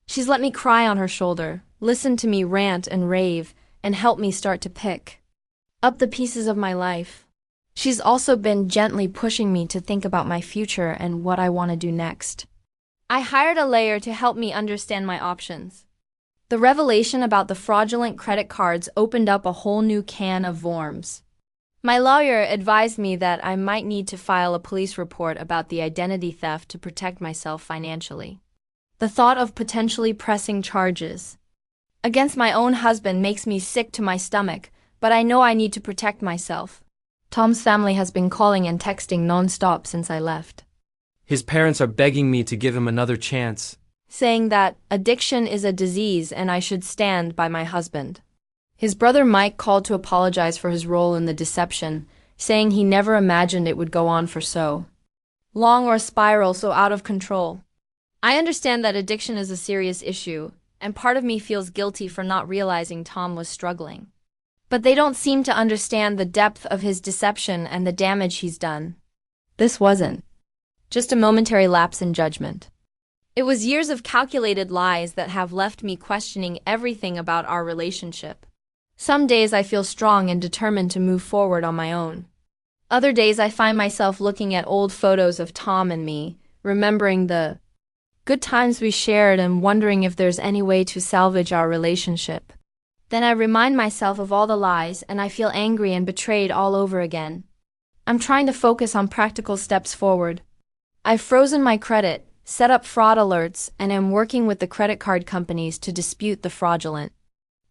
She's let me cry on her shoulder, listened to me rant and rave, and helped me start to pick up the pieces of my life. She's also been gently pushing me to think about my future and what I want to do next. I hired a lawyer to help me understand my options. The revelation about the fraudulent credit cards opened up a whole new can of worms. My lawyer advised me that I might need to file a police report about the identity theft to protect myself financially. The thought of potentially pressing charges against my own husband makes me sick to my stomach, but I know I need to protect myself. Tom's family has been calling and texting non-stop since I left. His parents are begging me to give him another chance, saying that addiction is a disease and I should stand by my husband. His brother Mike called to apologize for his role in the deception, saying he never imagined it would go on for so long or spiral so out of control. I understand that addiction is a serious issue, and part of me feels guilty for not realizing Tom was struggling. But they don't seem to understand the depth of his deception and the damage he's done. This wasn't just a momentary lapse in judgment. It was years of calculated lies that have left me questioning everything about our relationship. Some days I feel strong and determined to move forward on my own. Other days I find myself looking at old photos of Tom and me, remembering the good times we shared and wondering if there's any way to salvage our relationship. Then I remind myself of all the lies and I feel angry and betrayed all over again. I'm trying to focus on practical steps forward. I've frozen my credit, set up fraud alerts, and am working with the credit card companies to dispute the fraudulent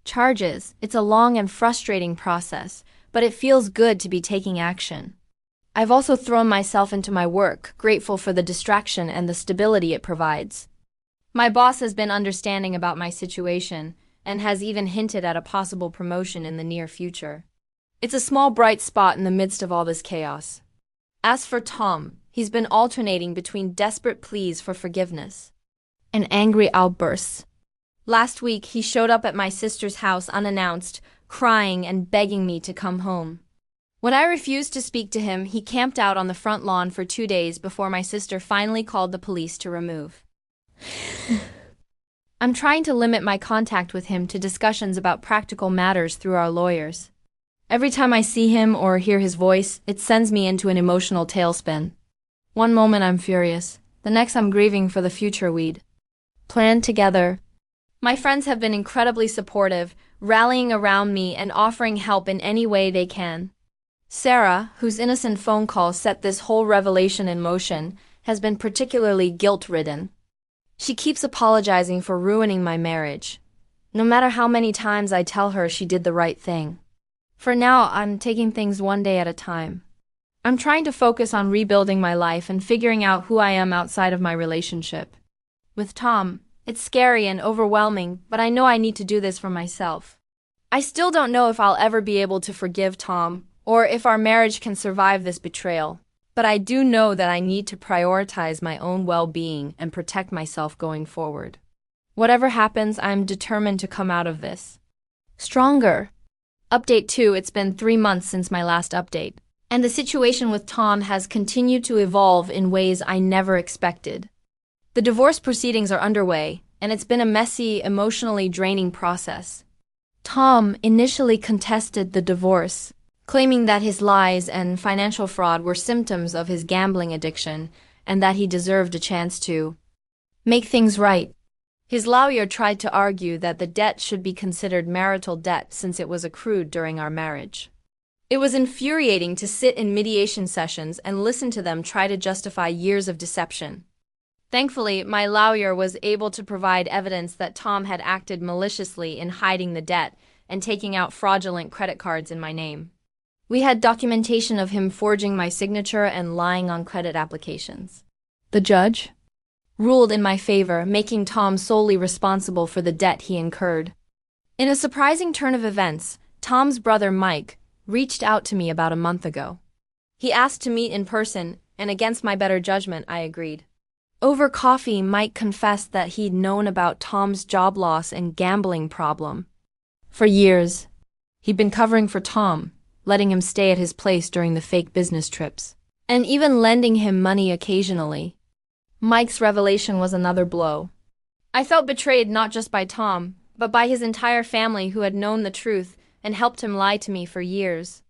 charges. It's a long and frustrating process, but it feels good to be taking action. I've also thrown myself into my work, grateful for the distraction and the stability it provides. My boss has been understanding about my situation and has even hinted at a possible promotion in the near future. It's a small bright spot in the midst of all this chaos. As for Tom, he's been alternating between desperate pleas for forgiveness and angry outbursts. Last week, he showed up at my sister's house unannounced, crying and begging me to come home. When I refused to speak to him, he camped out on the front lawn for 2 days before my sister finally called the police to remove. I'm trying to limit my contact with him to discussions about practical matters through our lawyers. Every time I see him or hear his voice, it sends me into an emotional tailspin. One moment I'm furious, the next I'm grieving for the future we'd planned together. My friends have been incredibly supportive, rallying around me and offering help in any way they can. Sarah, whose innocent phone call set this whole revelation in motion, has been particularly guilt-ridden. She keeps apologizing for ruining my marriage, no matter how many times I tell her she did the right thing. For now, I'm taking things one day at a time. I'm trying to focus on rebuilding my life and figuring out who I am outside of my relationship. With Tom, it's scary and overwhelming, but I know I need to do this for myself. I still don't know if I'll ever be able to forgive Tom, or if our marriage can survive this betrayal. But I do know that I need to prioritize my own well-being and protect myself going forward. Whatever happens, I'm determined to come out of this stronger. Update 2. It's been 3 months since my last update, and the situation with Tom has continued to evolve in ways I never expected. The divorce proceedings are underway, and it's been a messy, emotionally draining process. Tom initially contested the divorce, claiming that his lies and financial fraud were symptoms of his gambling addiction and that he deserved a chance to make things right. His lawyer tried to argue that the debt should be considered marital debt since it was accrued during our marriage. It was infuriating to sit in mediation sessions and listen to them try to justify years of deception. Thankfully, my lawyer was able to provide evidence that Tom had acted maliciously in hiding the debt and taking out fraudulent credit cards in my name. We had documentation of him forging my signature and lying on credit applications. The judge ruled in my favor, making Tom solely responsible for the debt he incurred. In a surprising turn of events, Tom's brother Mike reached out to me about a month ago. He asked to meet in person, and against my better judgment, I agreed. Over coffee, Mike confessed that he'd known about Tom's job loss and gambling problem. For years, he'd been covering for Tom, letting him stay at his place during the fake business trips, and even lending him money occasionally. Mike's revelation was another blow. I felt betrayed not just by Tom, but by his entire family who had known the truth and helped him lie to me for years.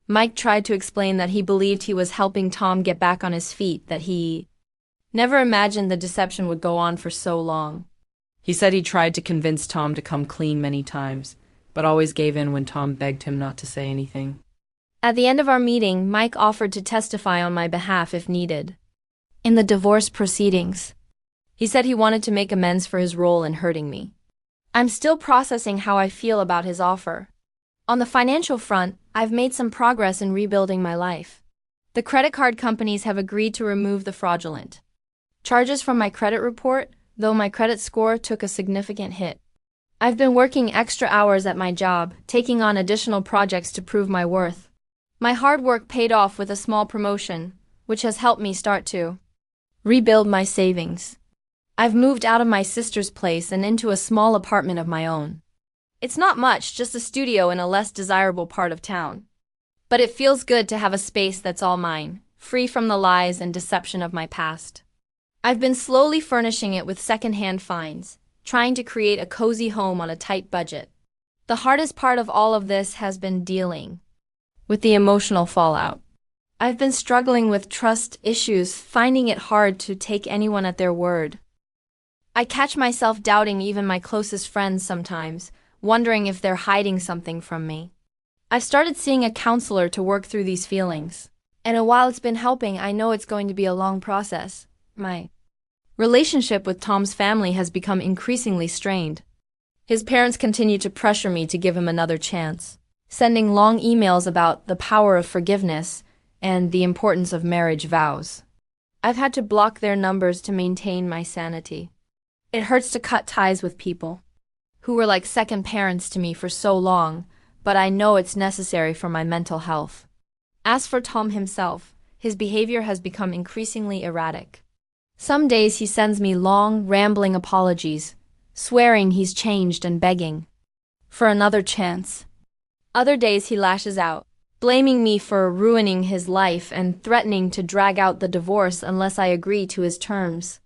Mike tried to explain that he believed he was helping Tom get back on his feet, that he never imagined the deception would go on for so long. He said he tried to convince Tom to come clean many times, but always gave in when Tom begged him not to say anything. At the end of our meeting, Mike offered to testify on my behalf if needed in the divorce proceedings. He said he wanted to make amends for his role in hurting me. I'm still processing how I feel about his offer. On the financial front, I've made some progress in rebuilding my life. The credit card companies have agreed to remove the fraudulent charges from my credit report, though my credit score took a significant hit. I've been working extra hours at my job, taking on additional projects to prove my worth. My hard work paid off with a small promotion, which has helped me start to rebuild my savings. I've moved out of my sister's place and into a small apartment of my own. It's not much, just a studio in a less desirable part of town. But it feels good to have a space that's all mine, free from the lies and deception of my past. I've been slowly furnishing it with secondhand finds, trying to create a cozy home on a tight budget. The hardest part of all of this has been dealing with the emotional fallout. I've been struggling with trust issues, finding it hard to take anyone at their word. I catch myself doubting even my closest friends sometimes, wondering if they're hiding something from me. I've started seeing a counselor to work through these feelings. And while it's been helping, I know it's going to be a long process. My relationship with Tom's family has become increasingly strained. His parents continue to pressure me to give him another chance, sending long emails about the power of forgiveness and the importance of marriage vows. I've had to block their numbers to maintain my sanity. It hurts to cut ties with people who were like second parents to me for so long, but I know it's necessary for my mental health. As for Tom himself, his behavior has become increasingly erratic. Some days he sends me long, rambling apologies, swearing he's changed and begging for another chance. Other days he lashes out, blaming me for ruining his life and threatening to drag out the divorce unless I agree to his terms.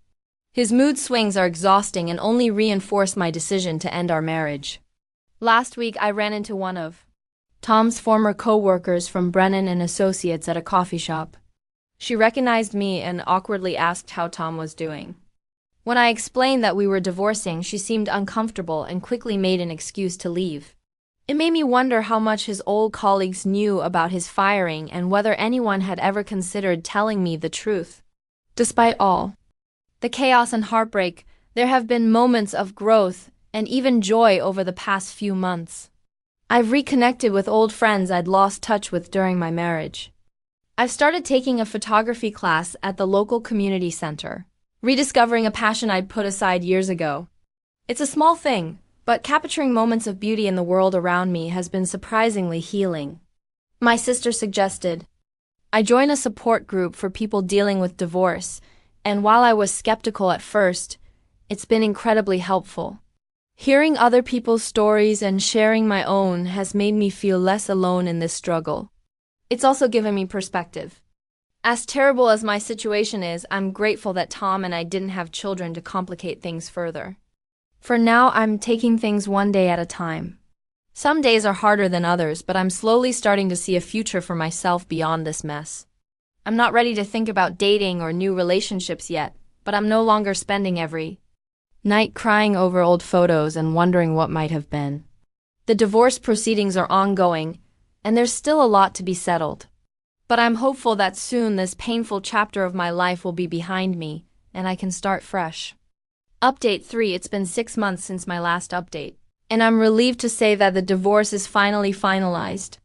His mood swings are exhausting and only reinforce my decision to end our marriage. Last week I ran into one of Tom's former co-workers from Brennan and Associates at a coffee shop. She recognized me and awkwardly asked how Tom was doing. When I explained that we were divorcing, she seemed uncomfortable and quickly made an excuse to leave. It made me wonder how much his old colleagues knew about his firing and whether anyone had ever considered telling me the truth. Despite all the chaos and heartbreak, there have been moments of growth and even joy over the past few months. I've reconnected with old friends I'd lost touch with during my marriage. I've started taking a photography class at the local community center, rediscovering a passion I'd put aside years ago. It's a small thing, but capturing moments of beauty in the world around me has been surprisingly healing. My sister suggested I join a support group for people dealing with divorce, and while I was skeptical at first, it's been incredibly helpful. Hearing other people's stories and sharing my own has made me feel less alone in this struggle. It's also given me perspective. As terrible as my situation is, I'm grateful that Tom and I didn't have children to complicate things further. For now, I'm taking things one day at a time. Some days are harder than others, but I'm slowly starting to see a future for myself beyond this mess. I'm not ready to think about dating or new relationships yet, but I'm no longer spending every night crying over old photos and wondering what might have been. The divorce proceedings are ongoing, and there's still a lot to be settled. But I'm hopeful that soon this painful chapter of my life will be behind me, and I can start fresh. Update 3. It's been 6 months since my last update, and I'm relieved to say that the divorce is finally finalized.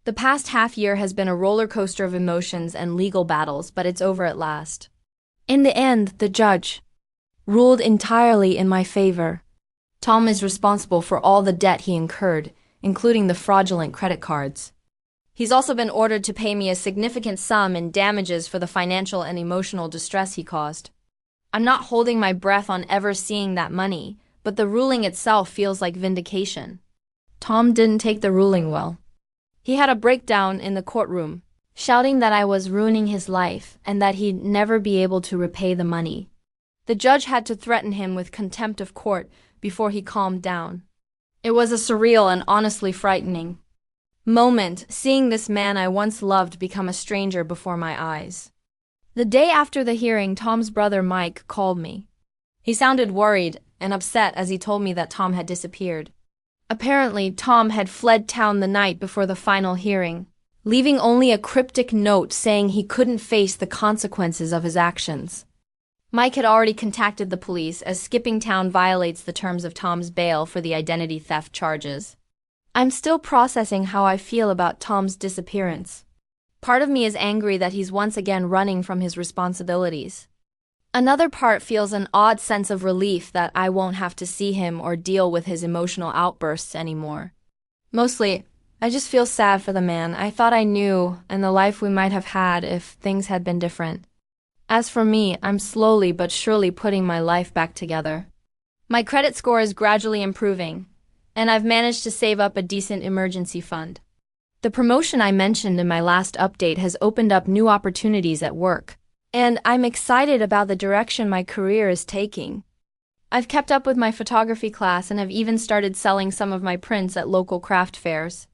The past half year has been a roller coaster of emotions and legal battles, but it's over at last. In the end, the judge ruled entirely in my favor. Tom is responsible for all the debt he incurred, including the fraudulent credit cards. He's also been ordered to pay me a significant sum in damages for the financial and emotional distress he caused. I'm not holding my breath on ever seeing that money, but the ruling itself feels like vindication. Tom didn't take the ruling well. He had a breakdown in the courtroom, shouting that I was ruining his life and that he'd never be able to repay the money. The judge had to threaten him with contempt of court before he calmed down. It was a surreal and honestly frightening moment, seeing this man I once loved become a stranger before my eyes. The day after the hearing, Tom's brother Mike called me. He sounded worried and upset as he told me that Tom had disappeared. Apparently, Tom had fled town the night before the final hearing, leaving only a cryptic note saying he couldn't face the consequences of his actions. Mike had already contacted the police, as skipping town violates the terms of Tom's bail for the identity theft charges. I'm still processing how I feel about Tom's disappearance. Part of me is angry that he's once again running from his responsibilities. Another part feels an odd sense of relief that I won't have to see him or deal with his emotional outbursts anymore. Mostly, I just feel sad for the man I thought I knew and the life we might have had if things had been different. As for me, I'm slowly but surely putting my life back together. My credit score is gradually improving, and I've managed to save up a decent emergency fund. The promotion I mentioned in my last update has opened up new opportunities at work, And I'm excited about the direction my career is taking. I've kept up with my photography class and have even started selling some of my prints at local craft fairs.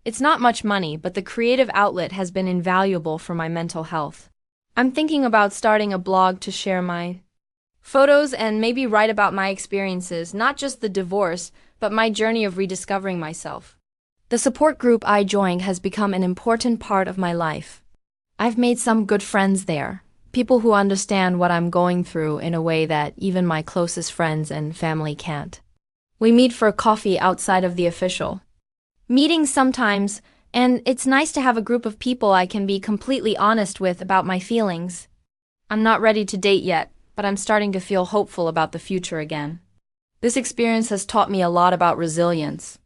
It's not much money, but the creative outlet has been invaluable for my mental health. I'm thinking about starting a blog to share my photos and maybe write about my experiences, not just the divorce, but my journey of rediscovering myself. The support group I joined has become an important part of my life. I've made some good friends there, people who understand what I'm going through in a way that even my closest friends and family can't. We meet for coffee outside of the official meetings sometimes, and it's nice to have a group of people I can be completely honest with about my feelings. I'm not ready to date yet, but I'm starting to feel hopeful about the future again. This experience has taught me a lot about resilience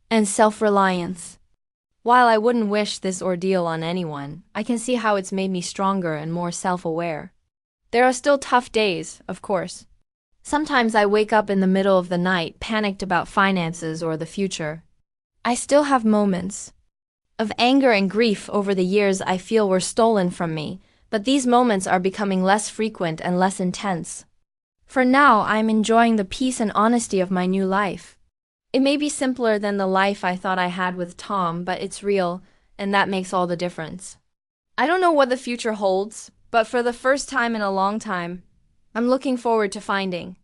and self-reliance. While I wouldn't wish this ordeal on anyone, I can see how it's made me stronger and more self-aware. There are still tough days, of course. Sometimes I wake up in the middle of the night, panicked about finances or the future. I still have moments of anger and grief over the years I feel were stolen from me, but these moments are becoming less frequent and less intense. For now, I'm enjoying the peace and honesty of my new life. It may be simpler than the life I thought I had with Tom, but it's real, and that makes all the difference. I don't know what the future holds, but for the first time in a long time, I'm looking forward to finding